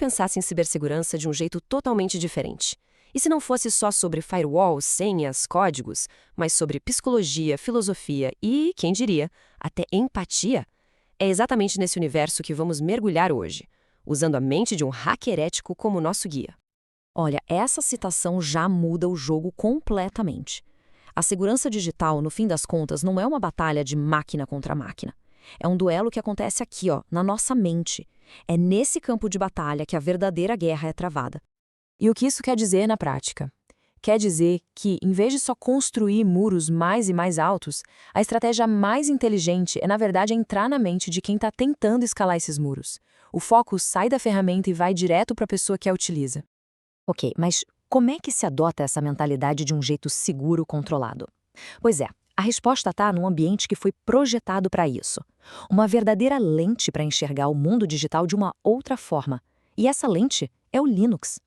pensasse em cibersegurança de um jeito totalmente diferente? E se não fosse só sobre firewalls, senhas, códigos, mas sobre psicologia, filosofia e, quem diria, até empatia? É exatamente nesse universo que vamos mergulhar hoje, usando a mente de um hacker ético como nosso guia. Olha, essa citação já muda o jogo completamente. A segurança digital, no fim das contas, não é uma batalha de máquina contra máquina. É um duelo que acontece aqui, ó, na nossa mente. É nesse campo de batalha que a verdadeira guerra é travada. E o que isso quer dizer na prática? Quer dizer que, em vez de só construir muros mais e mais altos, a estratégia mais inteligente é, na verdade, entrar na mente de quem está tentando escalar esses muros. O foco sai da ferramenta e vai direto para a pessoa que a utiliza. Ok, mas como é que se adota essa mentalidade de um jeito seguro, controlado? Pois é, a resposta está num ambiente que foi projetado para isso. Uma verdadeira lente para enxergar o mundo digital de uma outra forma. E essa lente é o Linux.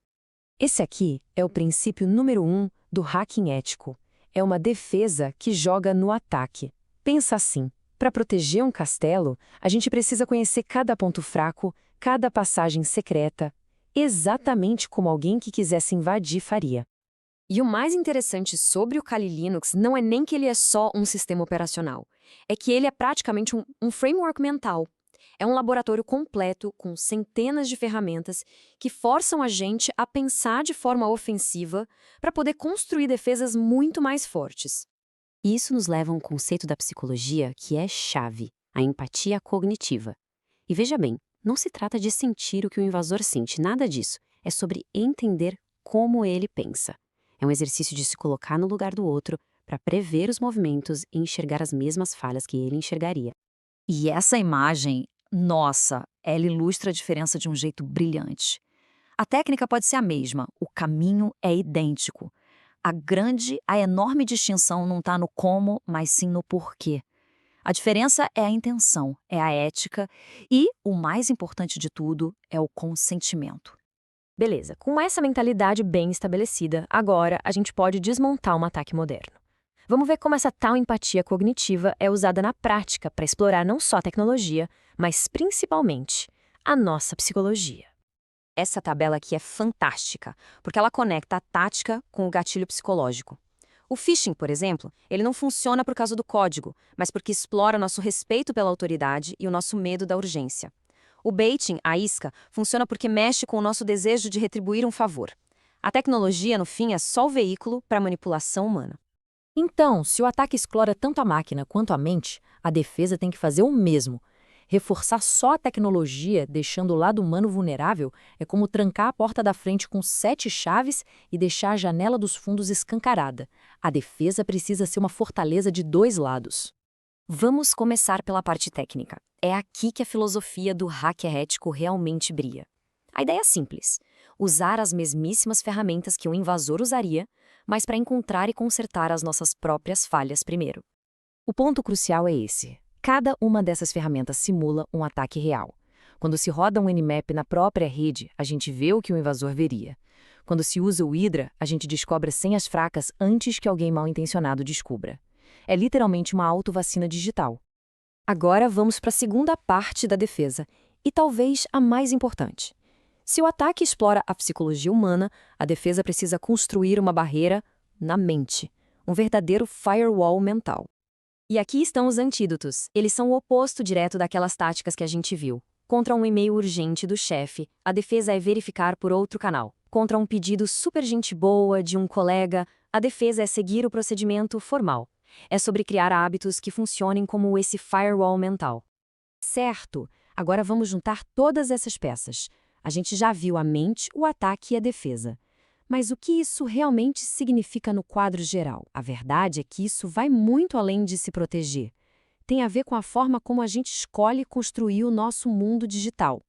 Esse aqui é o princípio número 1 do hacking ético. É uma defesa que joga no ataque. Pensa assim: para proteger um castelo, a gente precisa conhecer cada ponto fraco, cada passagem secreta, exatamente como alguém que quisesse invadir faria. E o mais interessante sobre o Kali Linux não é nem que ele é só um sistema operacional, é que ele é praticamente um framework mental. É um laboratório completo com centenas de ferramentas que forçam a gente a pensar de forma ofensiva para poder construir defesas muito mais fortes. E isso nos leva a um conceito da psicologia que é chave, a empatia cognitiva. E veja bem, não se trata de sentir o que o invasor sente, nada disso. É sobre entender como ele pensa. É um exercício de se colocar no lugar do outro para prever os movimentos e enxergar as mesmas falhas que ele enxergaria. E essa imagem, nossa, ela ilustra a diferença de um jeito brilhante. A técnica pode ser a mesma, o caminho é idêntico. A enorme distinção não está no como, mas sim no porquê. A diferença é a intenção, é a ética e, o mais importante de tudo, é o consentimento. Beleza, com essa mentalidade bem estabelecida, agora a gente pode desmontar um ataque moderno. Vamos ver como essa tal empatia cognitiva é usada na prática para explorar não só a tecnologia, mas principalmente a nossa psicologia. Essa tabela aqui é fantástica, porque ela conecta a tática com o gatilho psicológico. O phishing, por exemplo, ele não funciona por causa do código, mas porque explora nosso respeito pela autoridade e o nosso medo da urgência. O baiting, a isca, funciona porque mexe com o nosso desejo de retribuir um favor. A tecnologia, no fim, é só o veículo para a manipulação humana. Então, se o ataque explora tanto a máquina quanto a mente, a defesa tem que fazer o mesmo. Reforçar só a tecnologia, deixando o lado humano vulnerável, é como trancar a porta da frente com 7 chaves e deixar a janela dos fundos escancarada. A defesa precisa ser uma fortaleza de 2 lados. Vamos começar pela parte técnica. É aqui que a filosofia do hacker ético realmente brilha. A ideia é simples: usar as mesmíssimas ferramentas que um invasor usaria, mas para encontrar e consertar as nossas próprias falhas primeiro. O ponto crucial é esse. Cada uma dessas ferramentas simula um ataque real. Quando se roda um Nmap na própria rede, a gente vê o que o invasor veria. Quando se usa o Hydra, a gente descobre senhas fracas antes que alguém mal-intencionado descubra. É literalmente uma autovacina digital. Agora vamos para a segunda parte da defesa, e talvez a mais importante. Se o ataque explora a psicologia humana, a defesa precisa construir uma barreira na mente, um verdadeiro firewall mental. E aqui estão os antídotos. Eles são o oposto direto daquelas táticas que a gente viu. Contra um e-mail urgente do chefe, a defesa é verificar por outro canal. Contra um pedido super gente boa de um colega, a defesa é seguir o procedimento formal. É sobre criar hábitos que funcionem como esse firewall mental. Certo, agora vamos juntar todas essas peças. A gente já viu a mente, o ataque e a defesa. Mas o que isso realmente significa no quadro geral? A verdade é que isso vai muito além de se proteger. Tem a ver com a forma como a gente escolhe construir o nosso mundo digital.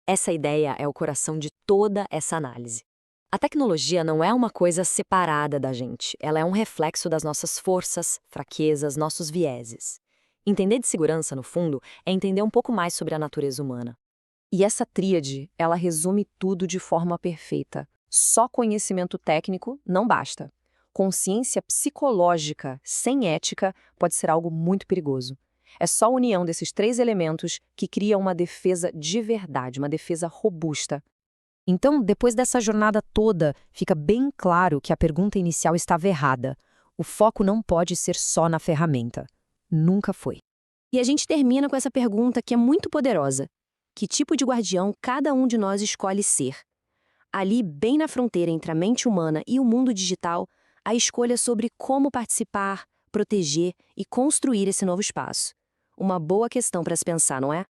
Essa ideia é o coração de toda essa análise. A tecnologia não é uma coisa separada da gente, ela é um reflexo das nossas forças, fraquezas, nossos vieses. Entender de segurança, no fundo, é entender um pouco mais sobre a natureza humana. E essa tríade, ela resume tudo de forma perfeita. Só conhecimento técnico não basta. Consciência psicológica sem ética pode ser algo muito perigoso. É só a união desses 3 elementos que cria uma defesa de verdade, uma defesa robusta. Então, depois dessa jornada toda, fica bem claro que a pergunta inicial estava errada. O foco não pode ser só na ferramenta. Nunca foi. E a gente termina com essa pergunta que é muito poderosa. Que tipo de guardião cada um de nós escolhe ser? Ali, bem na fronteira entre a mente humana e o mundo digital, a escolha sobre como participar, proteger e construir esse novo espaço. Uma boa questão para se pensar, não é?